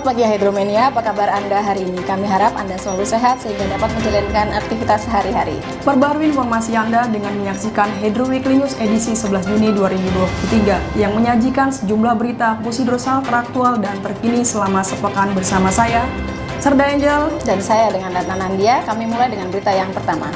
Selamat pagi Hydromania, apa kabar Anda hari ini? Kami harap Anda selalu sehat sehingga dapat menjalankan aktivitas sehari-hari. Perbarui informasi Anda dengan menyaksikan Hydro Weekly News edisi 11 Juni 2023 yang menyajikan sejumlah berita pusidrosal teraktual dan terkini selama sepekan bersama saya, Serda Angel, dan saya dengan Ratna Nandia. Kami mulai dengan berita yang pertama.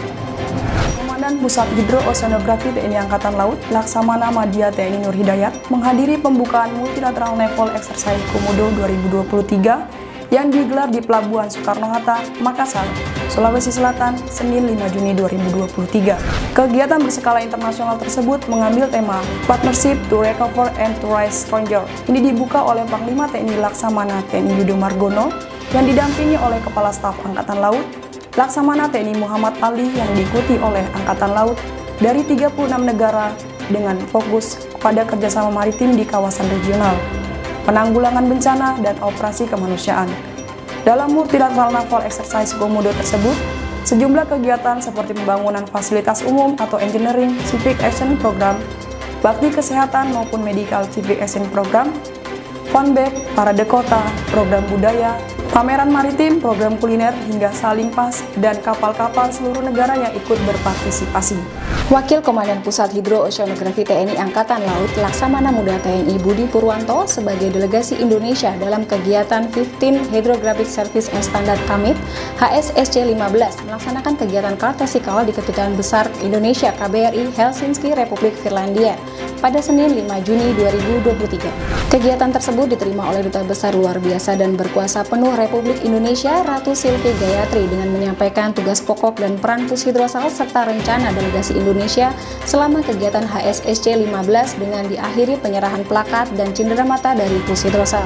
Komandan Pusat Hidro-Oceanografi TNI Angkatan Laut, Laksamana Madya TNI Nur Hidayat, menghadiri pembukaan Multilateral Naval Exercise Komodo 2023 yang digelar di Pelabuhan Soekarno-Hatta, Makassar, Sulawesi Selatan, Senin 5 Juni 2023. Kegiatan berskala internasional tersebut mengambil tema Partnership to Recover and to Rise Stronger. Ini dibuka oleh Panglima TNI Laksamana TNI Yudo Margono yang didampingi oleh Kepala Staf Angkatan Laut, Laksamana TNI Muhammad Ali yang diikuti oleh Angkatan Laut dari 36 negara dengan fokus pada kerjasama maritim di kawasan regional, penanggulangan bencana, dan operasi kemanusiaan. Dalam Multilateral Naval Exercise Komodo tersebut, sejumlah kegiatan seperti pembangunan fasilitas umum atau Engineering Civic Action Program, bakti kesehatan maupun Medical Civic Action Program, Funback, Parade Kota, program budaya, pameran maritim, program kuliner, hingga saling pas, dan kapal-kapal seluruh negara yang ikut berpartisipasi. Wakil Komandan Pusat Hidro-Oceanografi TNI Angkatan Laut, Laksamana Muda TNI Budi Purwanto sebagai delegasi Indonesia dalam kegiatan 15 Hydrographic Service and Standard Commit HSSC 15 melaksanakan kegiatan kartesikal di Kedutaan Besar Indonesia KBRI Helsinki, Republik Finlandia pada Senin 5 Juni 2023. Kegiatan tersebut diterima oleh Duta Besar Luar Biasa dan Berkuasa Penuh Republik Indonesia Ratu Silvi Gayatri dengan menyampaikan tugas pokok dan peran pushidrosal serta rencana delegasi Indonesia selama kegiatan HSSC 15 dengan diakhiri penyerahan plakat dan cenderamata dari pushidrosal.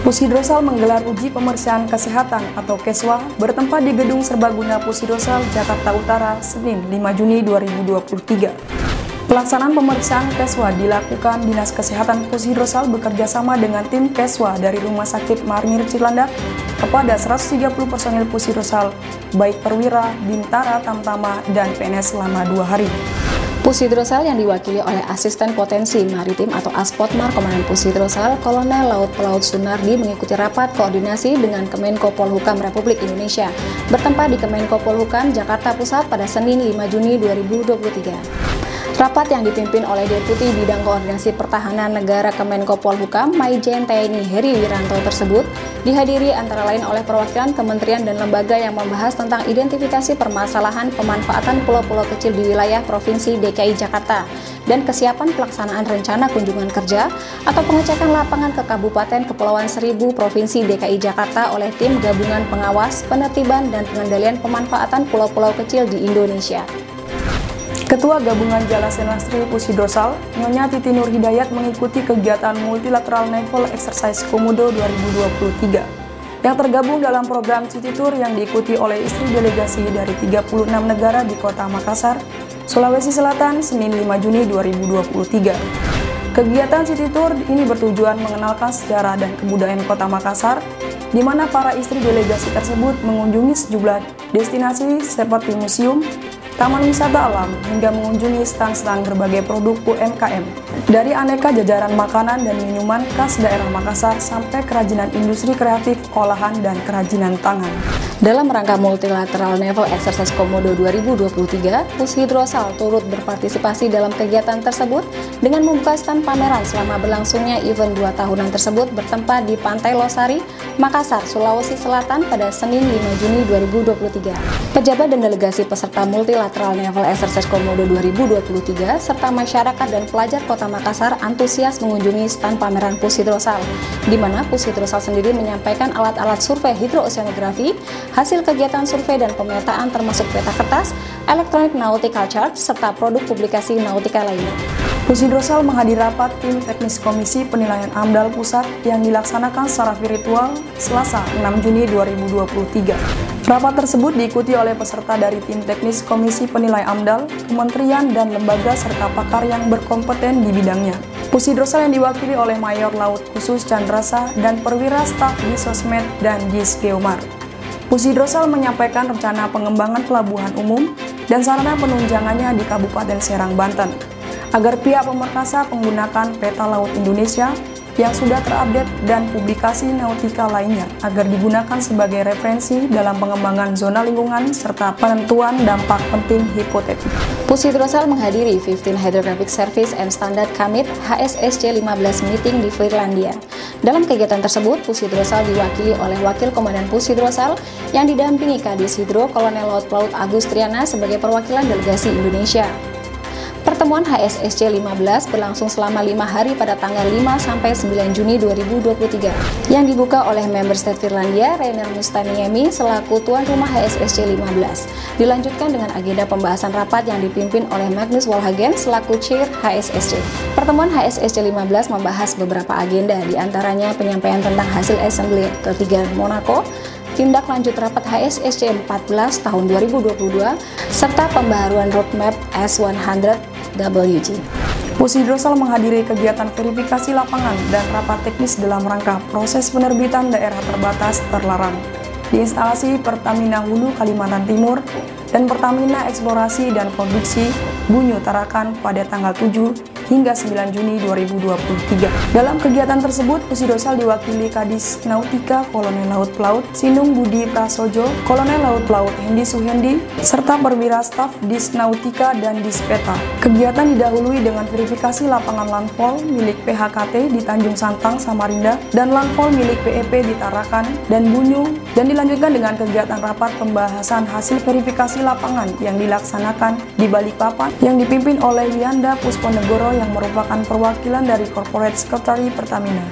Pushidrosal menggelar uji pemeriksaan kesehatan atau KESWA bertempat di Gedung Serbaguna Pushidrosal Jakarta Utara Senin 5 Juni 2023. Pelaksanaan pemeriksaan KESWA dilakukan Dinas Kesehatan Pushidrosal bekerjasama dengan tim KESWA dari Rumah Sakit Marinir Cilandak kepada 130 personil pushidrosal, baik perwira, bintara, tamtama, dan PNS selama 2 hari. Pushidrosal yang diwakili oleh Asisten Potensi Maritim atau Aspotmar Komandan Pushidrosal Kolonel Laut Pelaut Sunardi mengikuti rapat koordinasi dengan Kemenko Polhukam Republik Indonesia bertempat di Kemenko Polhukam Jakarta Pusat pada Senin 5 Juni 2023. Rapat yang dipimpin oleh Deputi Bidang Koordinasi Pertahanan Negara Kemenko Polhukam Maijen TNI Heri Wiranto tersebut dihadiri antara lain oleh perwakilan kementerian dan lembaga yang membahas tentang identifikasi permasalahan pemanfaatan pulau-pulau kecil di wilayah Provinsi DKI Jakarta dan kesiapan pelaksanaan rencana kunjungan kerja atau pengecekan lapangan ke Kabupaten Kepulauan Seribu Provinsi DKI Jakarta oleh tim gabungan pengawas, penertiban, dan pengendalian pemanfaatan pulau-pulau kecil di Indonesia. Ketua Gabungan Jalasenastri Pushidrosal, Nyonya Titi Nur Hidayat mengikuti kegiatan Multilateral Naval Exercise Komodo 2023 yang tergabung dalam program City Tour yang diikuti oleh istri delegasi dari 36 negara di Kota Makassar, Sulawesi Selatan, Senin 5 Juni 2023. Kegiatan City Tour ini bertujuan mengenalkan sejarah dan kebudayaan Kota Makassar, di mana para istri delegasi tersebut mengunjungi sejumlah destinasi seperti museum, taman wisata alam, hingga mengunjungi stand-stand berbagai produk UMKM. Dari aneka jajaran makanan dan minuman khas daerah Makassar sampai kerajinan industri kreatif, olahan, dan kerajinan tangan. Dalam rangka Multilateral Naval Exercise Komodo 2023, Pushidrosal turut berpartisipasi dalam kegiatan tersebut dengan membuka stand pameran selama berlangsungnya event 2 tahunan tersebut bertempat di Pantai Losari, Makassar, Sulawesi Selatan pada Senin 5 Juni 2023. Pejabat dan delegasi peserta Multilateral Naval Exercise Komodo 2023 serta masyarakat dan pelajar Kota Makassar antusias mengunjungi stand pameran Pushidrosal, di mana Pushidrosal sendiri menyampaikan alat-alat survei hidrooceanografi, hasil kegiatan survei dan pemetaan termasuk peta kertas, elektronik nautical chart, serta produk publikasi nautika lainnya. Pushidrosal menghadiri rapat tim teknis Komisi Penilaian AMDAL Pusat yang dilaksanakan secara virtual Selasa 6 Juni 2023. Rapat tersebut diikuti oleh peserta dari tim teknis Komisi Penilai AMDAL, kementerian dan lembaga serta pakar yang berkompeten di bidangnya. Pushidrosal yang diwakili oleh Mayor Laut Khusus Chandrasa dan perwira staf di Sosmed dan Jis Geomar. Pushidrosal menyampaikan rencana pengembangan pelabuhan umum dan sarana penunjangannya di Kabupaten Serang, Banten, agar pihak pemerkasa menggunakan peta laut Indonesia yang sudah terupdate dan publikasi nautika lainnya agar digunakan sebagai referensi dalam pengembangan zona lingkungan serta penentuan dampak penting hipotetik. Pusidrosal menghadiri 15 Hydrographic Service and Standard Commit HSSC 15 meeting di Finlandia. Dalam kegiatan tersebut, Pusidrosal diwakili oleh Wakil Komandan Pusidrosal yang didampingi Kadis Hidro Kolonel Laut Pelaut Agus Triana sebagai perwakilan delegasi Indonesia. Pertemuan HSSC 15 berlangsung selama 5 hari pada tanggal 5–9 Juni 2023 yang dibuka oleh member state Finlandia Reiner Mustaniemi selaku tuan rumah HSSC 15. Dilanjutkan dengan agenda pembahasan rapat yang dipimpin oleh Magnus Walhagen selaku chair HSSC. Pertemuan HSSC 15 membahas beberapa agenda, diantaranya penyampaian tentang hasil assembly ketiga Monaco, tindak lanjut rapat HSSC 14 tahun 2022, serta pembaharuan roadmap S100WG. Pusidrosal menghadiri kegiatan verifikasi lapangan dan rapat teknis dalam rangka proses penerbitan daerah terbatas terlarang di instalasi Pertamina Hulu Kalimantan Timur dan Pertamina Eksplorasi dan Produksi Bunyu Tarakan pada tanggal 7 hingga 9 Juni 2023. Dalam kegiatan tersebut, Pusidrosal diwakili Kadis Nautika Kolonel Laut Pelaut Sinung Budi Prasojo, Kolonel Laut Pelaut Hendi Suhendi, serta perwira staf Dis Nautika dan Dispeta. Kegiatan didahului dengan verifikasi lapangan landfall milik PHKT di Tanjung Santang, Samarinda, dan landfall milik PEP di Tarakan dan Bunyu, dan dilanjutkan dengan kegiatan rapat pembahasan hasil verifikasi lapangan yang dilaksanakan di Balikpapan yang dipimpin oleh Wianda Pusponegoro yang merupakan perwakilan dari Corporate Secretary Pertamina.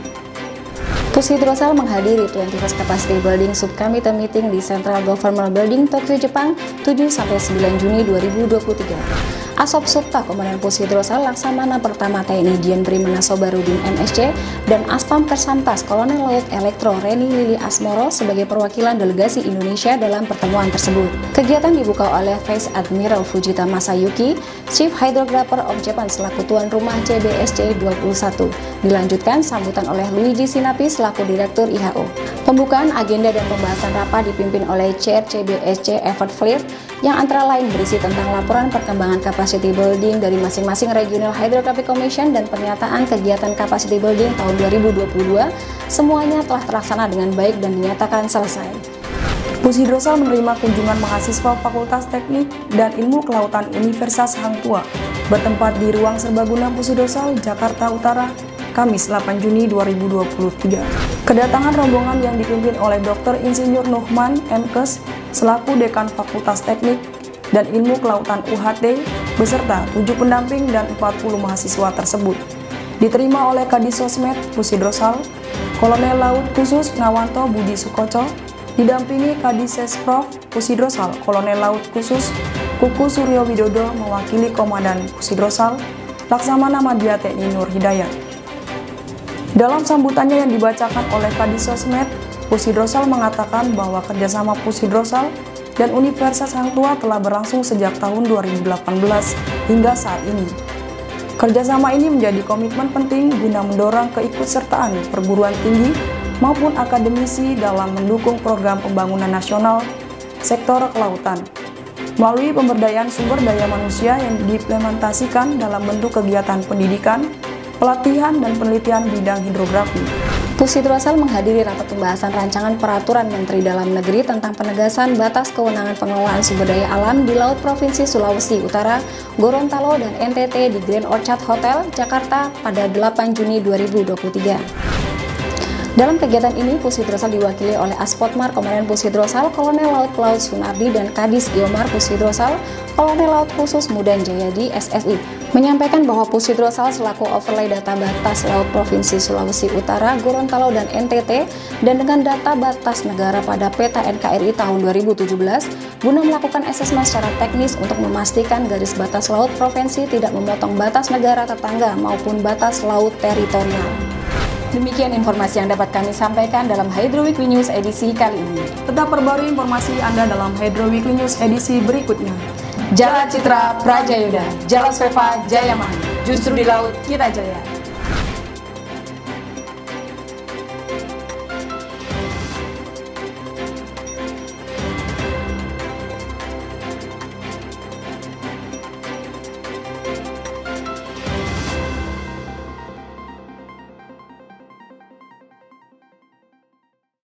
Pusidrosal menghadiri 21st Capacity Building Subcommittee Meeting di Central Government Building, Tokyo, Jepang, 7–9 Juni 2023. Asop Supta Komandan Pusidrosal Laksamana Pertama TNI Dian Primana Sobarudin MSC dan Aspam Kersantas Kolonel Laut Elektro Reni Lili Asmoro sebagai perwakilan delegasi Indonesia dalam pertemuan tersebut. Kegiatan dibuka oleh Vice Admiral Fujita Masayuki, Chief Hydrographer of Japan selaku tuan rumah CBSC 21. Dilanjutkan sambutan oleh Luigi Sinapi selaku Direktur IHO. Pembukaan agenda dan pembahasan rapat dipimpin oleh Chair CBSC Evert Fleet yang antara lain berisi tentang laporan perkembangan capacity building dari masing-masing Regional Hydrographic Commission dan pernyataan kegiatan capacity building tahun 2022. Semuanya telah terlaksana dengan baik dan dinyatakan selesai. Pusidrosal menerima kunjungan mahasiswa Fakultas Teknik dan Ilmu Kelautan Universitas Hang Tuah bertempat di Ruang Serbaguna Pusidrosal, Jakarta Utara, Kamis 8 Juni 2023. Kedatangan rombongan yang dipimpin oleh Dr. Insinyur Nuhman M.Kes selaku Dekan Fakultas Teknik dan Ilmu Kelautan UHT beserta 7 pendamping dan 40 mahasiswa tersebut diterima oleh Kadis Sosmed Pusidrosal, Kolonel Laut Khusus Ngawanto Budi Sukoco, didampingi Kadis Sesprov Pusidrosal, Kolonel Laut Khusus Kuku Suryo Widodo mewakili Komandan Pusidrosal Laksamana Madya TNI Nur Hidayat. Dalam sambutannya yang dibacakan oleh Kadis Sosmed, Pusidrosal mengatakan bahwa kerjasama Pusidrosal dan Universitas Hang Tuah telah berlangsung sejak tahun 2018 hingga saat ini. Kerjasama ini menjadi komitmen penting guna mendorong keikutsertaan perguruan tinggi maupun akademisi dalam mendukung program pembangunan nasional sektor kelautan melalui pemberdayaan sumber daya manusia yang diimplementasikan dalam bentuk kegiatan pendidikan, pelatihan, dan penelitian bidang hidrografi. Pusidrosal menghadiri rapat pembahasan rancangan peraturan Menteri Dalam Negeri tentang penegasan batas kewenangan pengelolaan sumber daya alam di Laut Provinsi Sulawesi Utara, Gorontalo, dan NTT di Grand Orchard Hotel, Jakarta pada 8 Juni 2023. Dalam kegiatan ini, Pusidrosal diwakili oleh Aspotmar Komandan Pusidrosal, Kolonel Laut Pelaut Sunardi, dan Kadis Iomar Pusidrosal, Kolonel Laut Khusus Mudan Jayadi, SSI, menyampaikan bahwa Pusidrosal selaku overlay data batas Laut Provinsi Sulawesi Utara, Gorontalo, dan NTT, dan dengan data batas negara pada peta NKRI tahun 2017, guna melakukan asesmen secara teknis untuk memastikan garis batas laut provinsi tidak memotong batas negara tetangga maupun batas laut teritorial. Demikian informasi yang dapat kami sampaikan dalam Hydro Weekly News edisi kali ini. Tetap perbarui informasi Anda dalam Hydro Weekly News edisi berikutnya. Jala Citra Prajayoda, Jala Sveva Jayamani, justru di laut kita jaya.